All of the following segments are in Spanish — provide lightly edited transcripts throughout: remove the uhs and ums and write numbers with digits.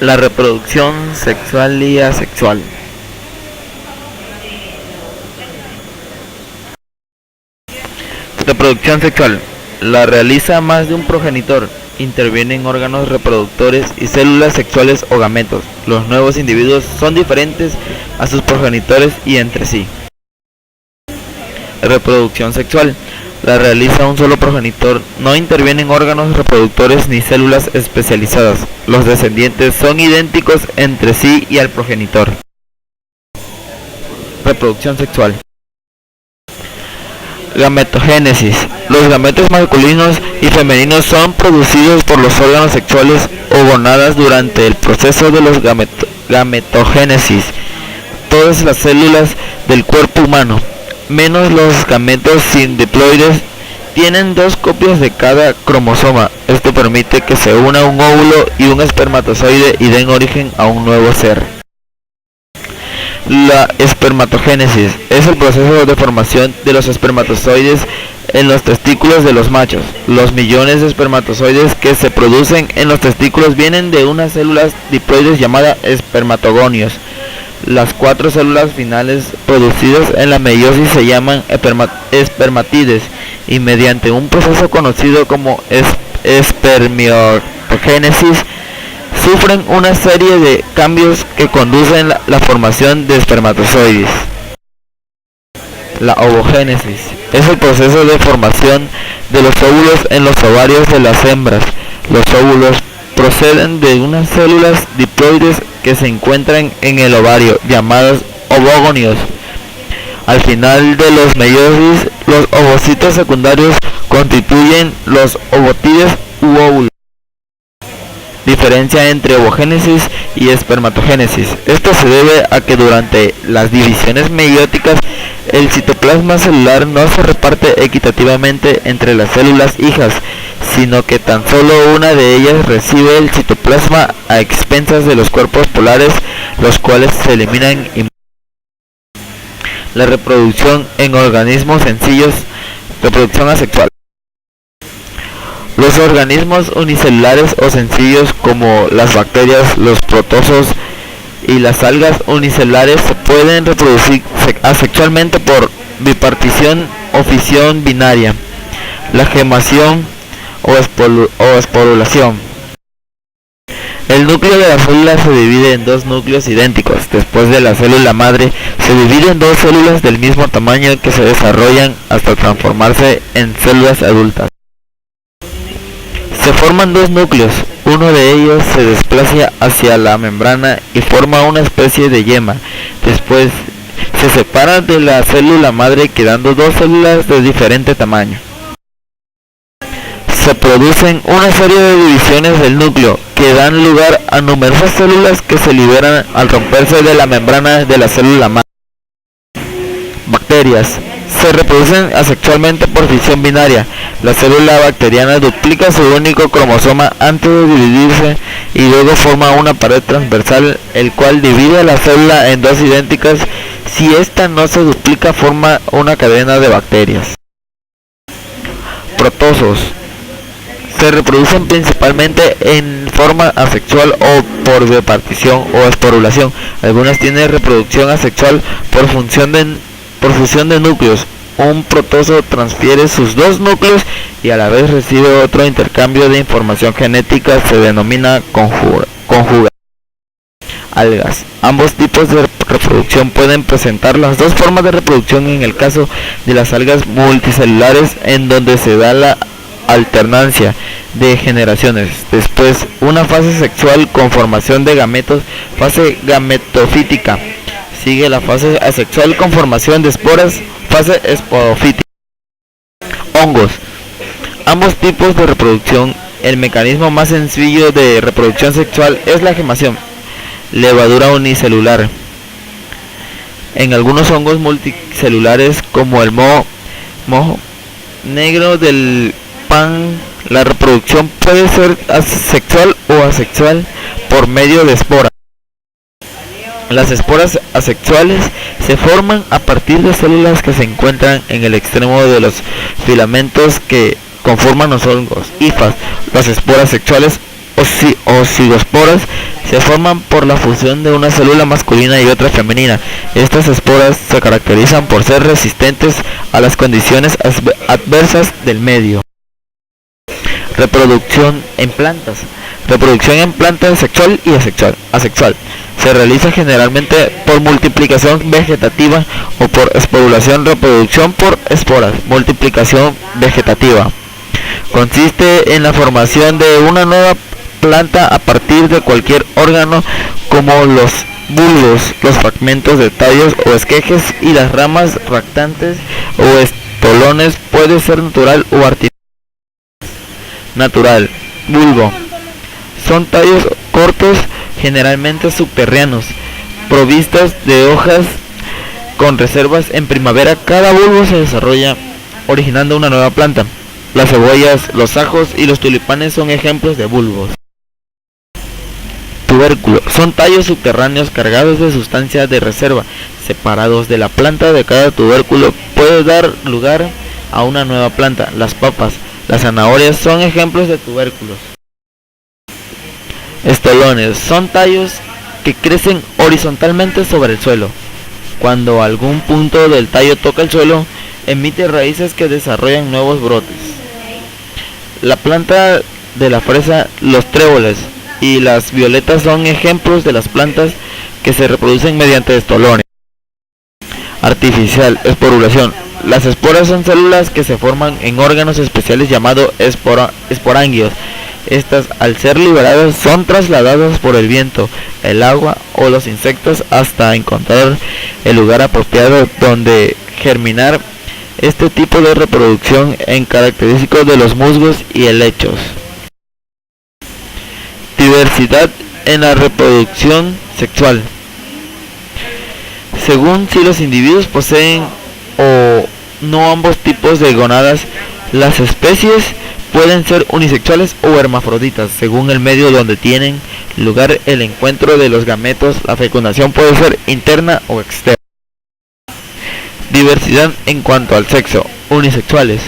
La reproducción sexual y asexual. Reproducción sexual. La realiza más de un progenitor. Intervienen órganos reproductores y células sexuales o gametos. Los nuevos individuos son diferentes a sus progenitores y entre sí. Reproducción sexual. La realiza un solo progenitor. No intervienen órganos reproductores ni células especializadas. Los descendientes son idénticos entre sí y al progenitor. Reproducción sexual. Gametogénesis. Los gametos masculinos y femeninos son producidos por los órganos sexuales o gonadas durante el proceso de los gametogénesis. Todas las células del cuerpo humano, menos los gametos sin diploides, tienen dos copias de cada cromosoma. Esto permite que se una un óvulo y un espermatozoide y den origen a un nuevo ser. La espermatogénesis es el proceso de formación de los espermatozoides en los testículos de los machos. Los millones de espermatozoides que se producen en los testículos vienen de unas células diploides llamadas espermatogonios. Las 4 células finales producidas en la meiosis se llaman espermatides y mediante un proceso conocido como espermiogénesis sufren una serie de cambios que conducen a la formación de espermatozoides. La ovogénesis es el proceso de formación de los óvulos en los ovarios de las hembras. Los óvulos proceden de unas células diploides que se encuentran en el ovario, llamadas ovogonios. Al final de los meiosis, los ovocitos secundarios constituyen los ovotides u óvulos. Diferencia entre ovogénesis y espermatogénesis. Esto se debe a que durante las divisiones meióticas el citoplasma celular no se reparte equitativamente entre las células hijas, sino que tan solo una de ellas recibe el citoplasma a expensas de los cuerpos polares, los cuales se eliminan. La reproducción en organismos sencillos. Reproducción asexual. Los organismos unicelulares o sencillos como las bacterias, los protozoos y las algas unicelulares se pueden reproducir asexualmente por bipartición o fisión binaria, la gemación o esporulación. El núcleo de la célula se divide en dos núcleos idénticos. Después de la célula madre, se divide en dos células del mismo tamaño que se desarrollan hasta transformarse en células adultas. Se forman dos núcleos, uno de ellos se desplaza hacia la membrana y forma una especie de yema. Después se separa de la célula madre quedando dos células de diferente tamaño. Se producen una serie de divisiones del núcleo que dan lugar a numerosas células que se liberan al romperse de la membrana de la célula madre. Bacterias. Se reproducen asexualmente por fisión binaria. La célula bacteriana duplica su único cromosoma antes de dividirse y luego forma una pared transversal, el cual divide a la célula en dos idénticas. Si ésta no se duplica, forma una cadena de bacterias. Protozoos. Se reproducen principalmente en forma asexual o por bipartición o esporulación. Algunas tienen reproducción asexual por fusión de núcleos. Un protozoo transfiere sus dos núcleos y a la vez recibe otro intercambio de información genética, se denomina conjugación. Algas. Ambos tipos de reproducción pueden presentar las dos formas de reproducción en el caso de las algas multicelulares, en donde se da la alternancia de generaciones. Después, una fase sexual con formación de gametos, fase gametofítica. Sigue la fase asexual con formación de esporas, fase esporofítica. Hongos. Ambos tipos de reproducción. El mecanismo más sencillo de reproducción sexual es la gemación, levadura unicelular. En algunos hongos multicelulares como el moho negro del pan, la reproducción puede ser asexual o asexual por medio de esporas. Las esporas asexuales se forman a partir de células que se encuentran en el extremo de los filamentos que conforman los hongos, hifas. Las esporas sexuales o cigosporas se forman por la fusión de una célula masculina y otra femenina. Estas esporas se caracterizan por ser resistentes a las condiciones adversas del medio. Reproducción en plantas. Reproducción en plantas sexual y asexual. Se realiza generalmente por multiplicación vegetativa o por esporulación. Reproducción por esporas. Multiplicación vegetativa. Consiste en la formación de una nueva planta a partir de cualquier órgano como los bulbos, los fragmentos de tallos o esquejes y las ramas ractantes o estolones. Puede ser natural o artificial. Natural. Bulbo. Son tallos cortos, generalmente subterráneos, provistos de hojas con reservas. En primavera cada bulbo se desarrolla originando una nueva planta. Las cebollas, los ajos y los tulipanes son ejemplos de bulbos. Tubérculo. Son tallos subterráneos cargados de sustancia de reserva, separados de la planta. De cada tubérculo puede dar lugar a una nueva planta. Las papas, las zanahorias son ejemplos de tubérculos. Estolones. Son tallos que crecen horizontalmente sobre el suelo. Cuando algún punto del tallo toca el suelo, emite raíces que desarrollan nuevos brotes. La planta de la fresa, los tréboles y las violetas son ejemplos de las plantas que se reproducen mediante estolones. Artificial. Esporulación. Las esporas son células que se forman en órganos especiales llamados esporangios. Estas, al ser liberadas, son trasladadas por el viento, el agua o los insectos hasta encontrar el lugar apropiado donde germinar. Este tipo de reproducción es característico de los musgos y helechos. Diversidad en la reproducción sexual. Según si los individuos poseen o no ambos tipos de gonadas, las especies pueden ser unisexuales o hermafroditas. Según el medio donde tienen lugar el encuentro de los gametos, la fecundación puede ser interna o externa. Diversidad en cuanto al sexo. Unisexuales.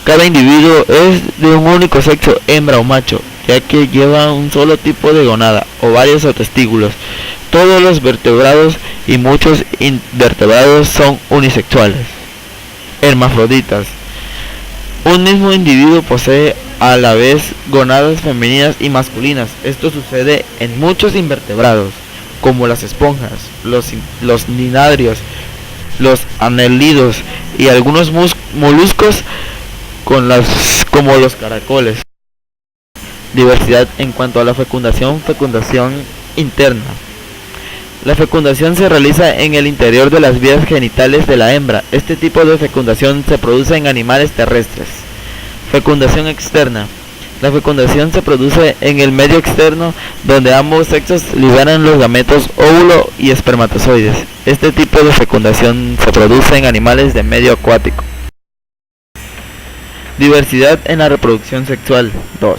Cada individuo es de un único sexo, hembra o macho, ya que lleva un solo tipo de gonada, ovarios o testículos. Todos los vertebrados y muchos invertebrados son unisexuales. Hermafroditas. Un mismo individuo posee a la vez gonadas femeninas y masculinas. Esto sucede en muchos invertebrados, como las esponjas, los ninadrios, los anélidos y algunos moluscos como los caracoles. Diversidad en cuanto a la fecundación. Fecundación interna. La fecundación se realiza en el interior de las vías genitales de la hembra. Este tipo de fecundación se produce en animales terrestres. Fecundación externa. La fecundación se produce en el medio externo, donde ambos sexos liberan los gametos, óvulo y espermatozoides. Este tipo de fecundación se produce en animales de medio acuático. Diversidad en la reproducción sexual. 2.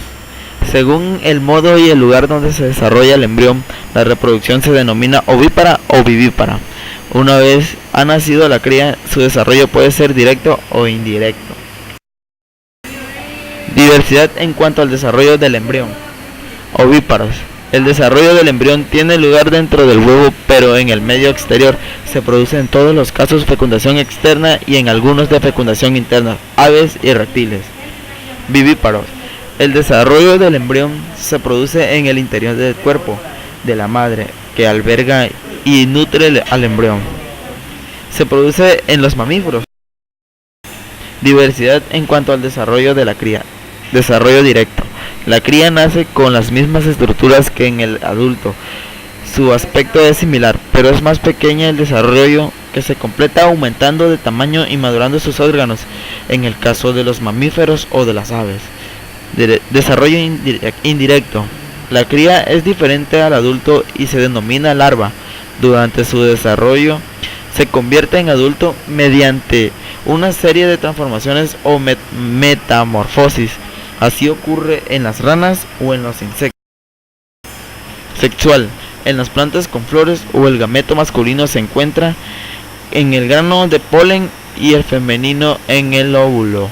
Según el modo y el lugar donde se desarrolla el embrión, la reproducción se denomina ovípara o vivípara. Una vez ha nacido la cría, su desarrollo puede ser directo o indirecto. Diversidad en cuanto al desarrollo del embrión. Ovíparos. El desarrollo del embrión tiene lugar dentro del huevo, pero en el medio exterior. Se produce en todos los casos fecundación externa y en algunos de fecundación interna, aves y reptiles. Vivíparos. El desarrollo del embrión se produce en el interior del cuerpo de la madre, que alberga y nutre al embrión. Se produce en los mamíferos. Diversidad en cuanto al desarrollo de la cría. Desarrollo directo. La cría nace con las mismas estructuras que en el adulto. Su aspecto es similar, pero es más pequeña. El desarrollo que se completa aumentando de tamaño y madurando sus órganos, en el caso de los mamíferos o de las aves. Desarrollo indirecto. La cría es diferente al adulto y se denomina larva. Durante su desarrollo se convierte en adulto mediante una serie de transformaciones o metamorfosis. Así ocurre en las ranas o en los insectos. Sexual. En las plantas con flores o el gameto masculino se encuentra en el grano de polen y el femenino en el óvulo.